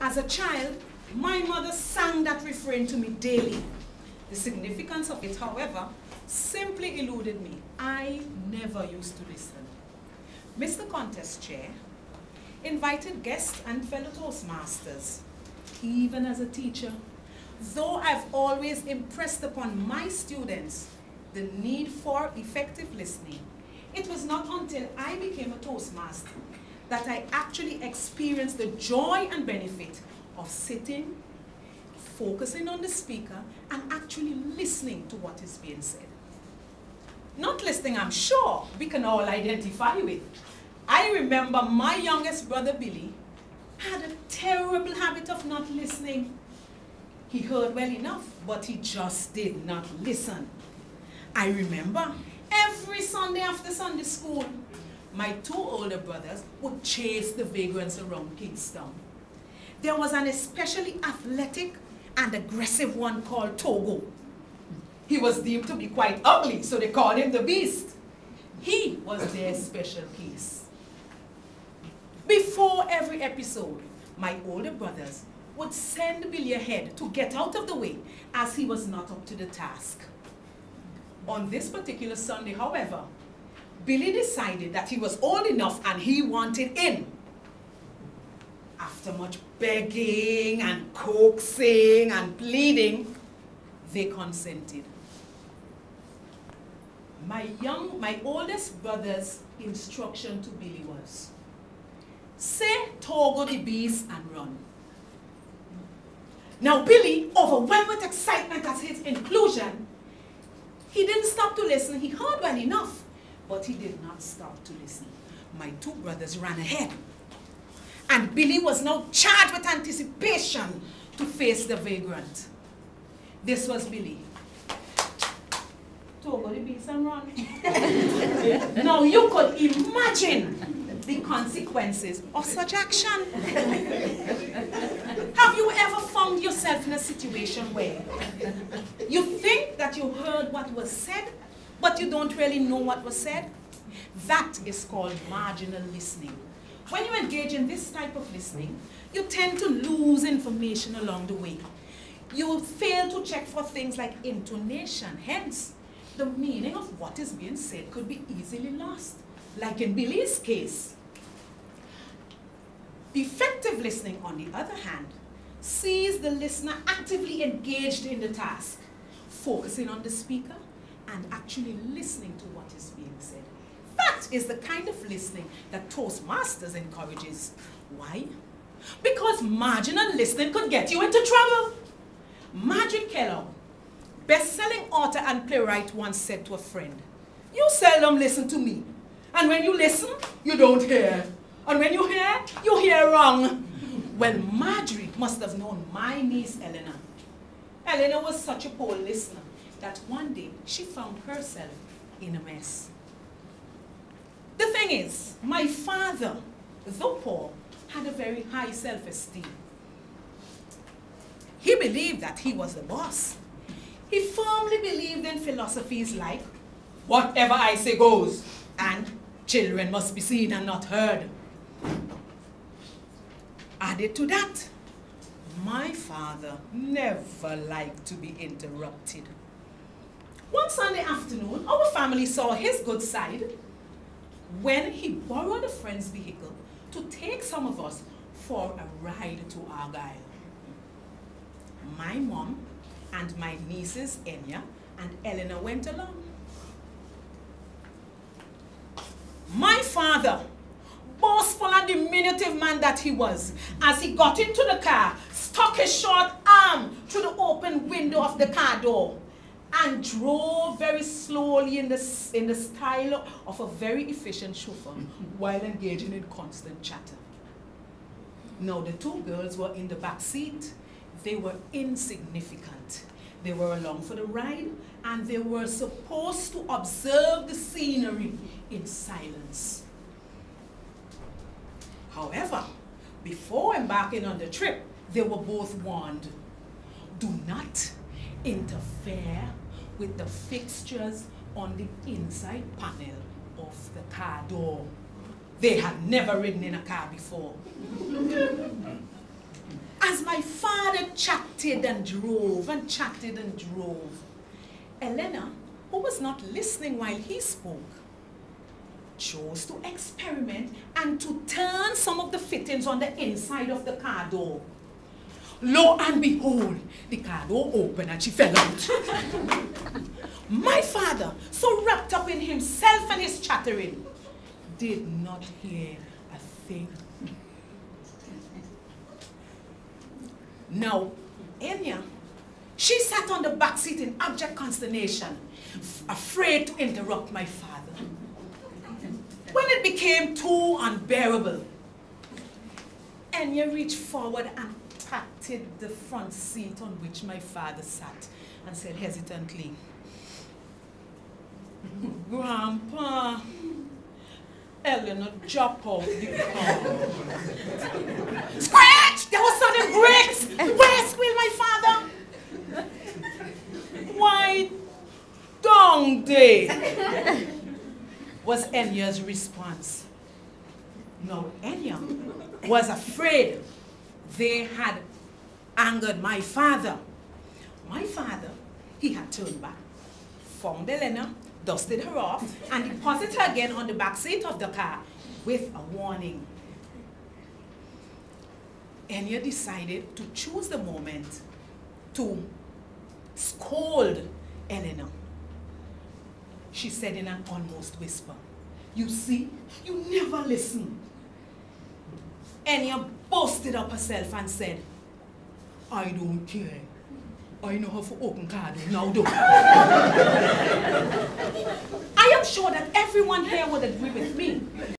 As a child, my mother sang that refrain to me daily. The significance of it, however, simply eluded me. I never used to listen. Mr. Contest Chair invited guests and fellow Toastmasters. Even as a teacher, though I've always impressed upon my students the need for effective listening, it was not until I became a Toastmaster that I actually experienced the joy and benefit of sitting, focusing on the speaker, and actually listening to what is being said. Not listening, I'm sure, we can all identify with. I remember my youngest brother, Billy, had a terrible habit of not listening. He heard well enough, but he just did not listen. I remember every Sunday after Sunday school, my two older brothers would chase the vagrants around Kingston. There was an especially athletic and aggressive one called Togo. He was deemed to be quite ugly, so they called him the Beast. He was their special case. Before every episode, my older brothers would send Billy ahead to get out of the way as he was not up to the task. On this particular Sunday, however, Billy decided that he was old enough and he wanted in. After much begging and coaxing and pleading, they consented. My oldest brother's instruction to Billy was, say Togo the Beast and run. Now Billy, overwhelmed with excitement at his inclusion, he didn't stop to listen. He heard well enough, but he did not stop to listen. My two brothers ran ahead, and Billy was now charged with anticipation to face the vagrant. This was Billy. Togo the Beast and run. Now you could imagine the consequences of such action. Have you ever found yourself in a situation where you think that you heard what was said, but you don't really know what was said? That is called marginal listening. When you engage in this type of listening, you tend to lose information along the way. You will fail to check for things like intonation. Hence, the meaning of what is being said could be easily lost, like in Billy's case. Effective listening, on the other hand, sees the listener actively engaged in the task, focusing on the speaker and actually listening to what is being said. That is the kind of listening that Toastmasters encourages. Why? Because marginal listening could get you into trouble. Marjorie Kellogg, best-selling author and playwright, once said to a friend, "You seldom listen to me. And when you listen, you don't hear. And when you hear wrong." Well, Marjorie must have known my niece, Eleanor. Eleanor was such a poor listener that one day she found herself in a mess. The thing is, my father, though poor, had a very high self-esteem. He believed that he was the boss. He firmly believed in philosophies like, whatever I say goes, and children must be seen and not heard. Added to that, my father never liked to be interrupted. One Sunday afternoon, our family saw his good side when he borrowed a friend's vehicle to take some of us for a ride to Argyle. My mom and my nieces, Enya and Eleanor, went along. My father, boastful and diminutive man that he was, as he got into the car, stuck his short arm through the open window of the car door and drove very slowly in the style of a very efficient chauffeur while engaging in constant chatter. Now, the two girls were in the back seat. They were insignificant. They were along for the ride, and they were supposed to observe the scenery in silence. However, before embarking on the trip, they were both warned, do not interfere with the fixtures on the inside panel of the car door. They had never ridden in a car before. My father chatted and drove and chatted and drove. Elena, who was not listening while he spoke, chose to experiment and to turn some of the fittings on the inside of the car door. Lo and behold, the car door opened and she fell out. My father, so wrapped up in himself and his chattering, did not hear a thing. Now, Enya, she sat on the back seat in abject consternation, afraid to interrupt my father. When it became too unbearable, Enya reached forward and patted the front seat on which my father sat and said hesitantly, "Grandpa, Eleanor dropped out the car." Scratch! There was sudden brakes! Where squealed my father? "Why, dong day," was Enya's response. Now Enya was afraid they had angered my father. My father, he had turned back, found Elena, dusted her off, and deposited her again on the back seat of the car with a warning. Enya decided to choose the moment to scold Elena. She said in an almost whisper, "You see, you never listen." Enya boasted up herself and said, "I don't care. I know how to open card now, though." I am sure that everyone here would agree with me